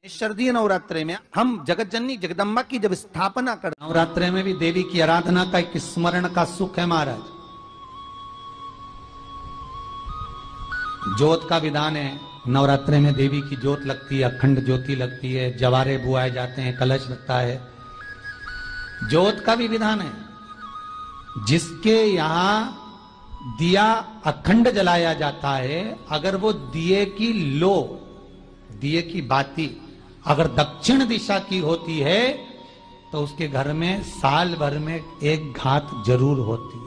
शारदीय नवरात्रे में हम जगत जननी जगदम्बा की जब स्थापना कर, नवरात्रे में भी देवी की आराधना का एक स्मरण का सुख है महाराज। ज्योत का विधान है, नवरात्रे में देवी की ज्योत लगती है, अखंड ज्योति लगती है, जवारे बुआए जाते हैं, कलश लगता है। ज्योत का भी विधान है, जिसके यहां दिया अखंड जलाया जाता है, अगर वो दिए की लो, दिए की बाती अगर दक्षिण दिशा की होती है तो उसके घर में साल भर में एक घात जरूर होती है।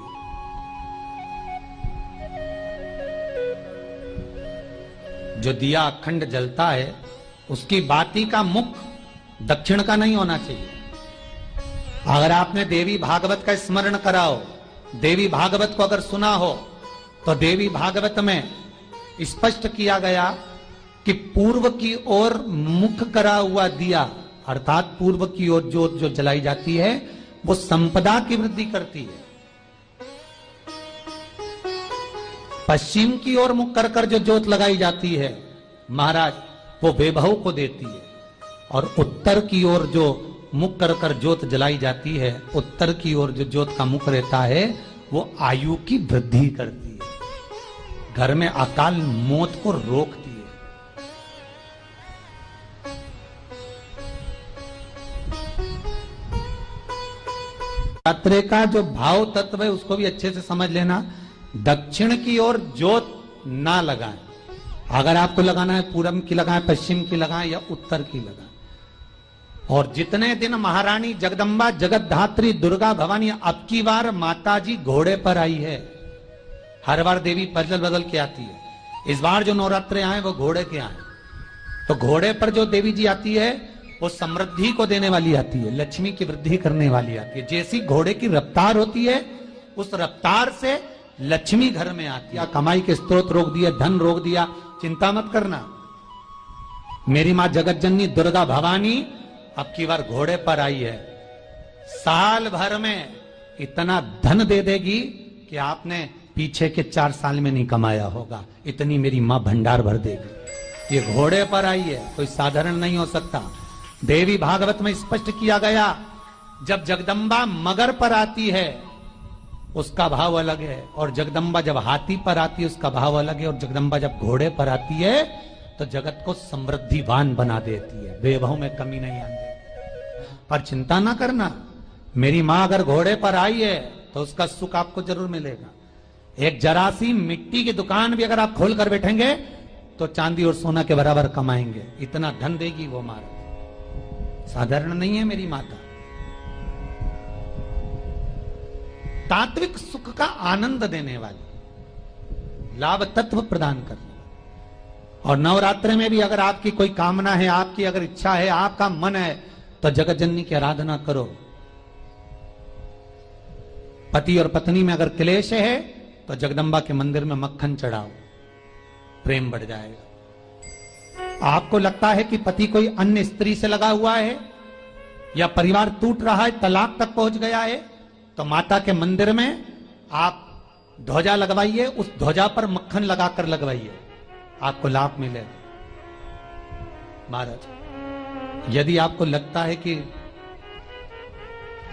जो दिया अखंड जलता है उसकी बाती का मुख दक्षिण का नहीं होना चाहिए। अगर आपने देवी भागवत का स्मरण कराओ, देवी भागवत को अगर सुना हो, तो देवी भागवत में स्पष्ट किया गया कि पूर्व की ओर मुख करा हुआ दिया, अर्थात पूर्व की ओर ज्योत जो जलाई जाती है वो संपदा की वृद्धि करती है। पश्चिम की ओर मुख कर कर जो ज्योत लगाई जाती है महाराज, वो वैभव को देती है। और उत्तर की ओर जो मुख कर कर ज्योत जलाई जाती है, उत्तर की ओर जो ज्योत का मुख रहता है वो आयु की वृद्धि करती है, घर में अकाल मौत को रोकती है। नवरात्रे का जो भाव तत्व है उसको भी अच्छे से समझ लेना। दक्षिण की ओर ज्योत ना लगाएं, अगर आपको लगाना है पूरब की लगाएं, पश्चिम की लगाएं या उत्तर की लगाएं। और जितने दिन महारानी जगदम्बा जगतधात्री दुर्गा भवानी, अब की बार माताजी घोड़े पर आई है, हर बार देवी बदल बदल के आती है, इस बार जो नवरात्रे आए वो घोड़े के आए। तो घोड़े पर जो देवी जी आती है वो समृद्धि को देने वाली आती है, लक्ष्मी की वृद्धि करने वाली आती है। जैसी घोड़े की रफ्तार होती है उस रफ्तार से लक्ष्मी घर में आती है। कमाई के स्रोत रोक दिया, धन रोक दिया, चिंता मत करना। मेरी मां जगत जननी दुर्गा भवानी अब की बार घोड़े पर आई है, साल भर में इतना धन दे देगी कि आपने पीछे के 4 साल में नहीं कमाया होगा, इतनी मेरी मां भंडार भर देगी। ये घोड़े पर आई है, कोई साधारण नहीं हो सकता। देवी भागवत में स्पष्ट किया गया, जब जगदम्बा मगर पर आती है उसका भाव अलग है, और जगदम्बा जब हाथी पर आती है उसका भाव अलग है, और जगदम्बा जब घोड़े पर आती है तो जगत को समृद्धिवान बना देती है, वैभव में कमी नहीं आती। पर चिंता ना करना, मेरी मां अगर घोड़े पर आई है तो उसका सुख आपको जरूर मिलेगा। एक जरा सी मिट्टी की दुकान भी अगर आप खोल कर बैठेंगे तो चांदी और सोना के बराबर कमाएंगे, इतना धन देगी वो मारा, साधारण नहीं है मेरी माता। तात्विक सुख का आनंद देने वाली, लाभ तत्व प्रदान करने वाली। और नवरात्रि में भी अगर आपकी कोई कामना है, आपकी अगर इच्छा है, आपका मन है, तो जगत जननी की आराधना करो। पति और पत्नी में अगर क्लेश है तो जगदम्बा के मंदिर में मक्खन चढ़ाओ, प्रेम बढ़ जाएगा। आपको लगता है कि पति कोई अन्य स्त्री से लगा हुआ है या परिवार टूट रहा है, तलाक तक पहुंच गया है, तो माता के मंदिर में आप ध्वजा लगवाइए, उस ध्वजा पर मक्खन लगाकर लगवाइए, आपको लाभ मिलेगा। महाराज, यदि आपको लगता है कि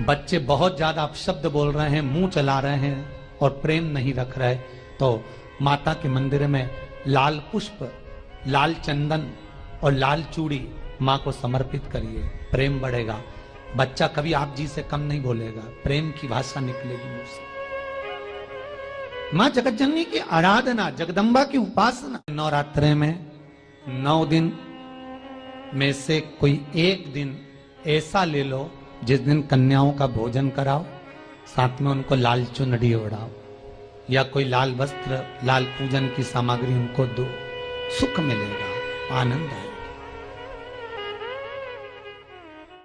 बच्चे बहुत ज्यादा अपशब्द बोल रहे हैं, मुंह चला रहे हैं और प्रेम नहीं रख रहे, तो माता के मंदिर में लाल पुष्प, लाल चंदन और लाल चूड़ी मां को समर्पित करिए, प्रेम बढ़ेगा। बच्चा कभी आप जी से कम नहीं बोलेगा, प्रेम की भाषा निकलेगी मुंह से। मां जगत जननी की आराधना, जगदम्बा की उपासना। नवरात्रे में 9 दिन में से कोई एक दिन ऐसा ले लो जिस दिन कन्याओं का भोजन कराओ, साथ में उनको लाल चुनरी ओढ़ाओ या कोई लाल वस्त्र, लाल पूजन की सामग्री उनको दो, सुख मिलेगा, आनंद आएगा।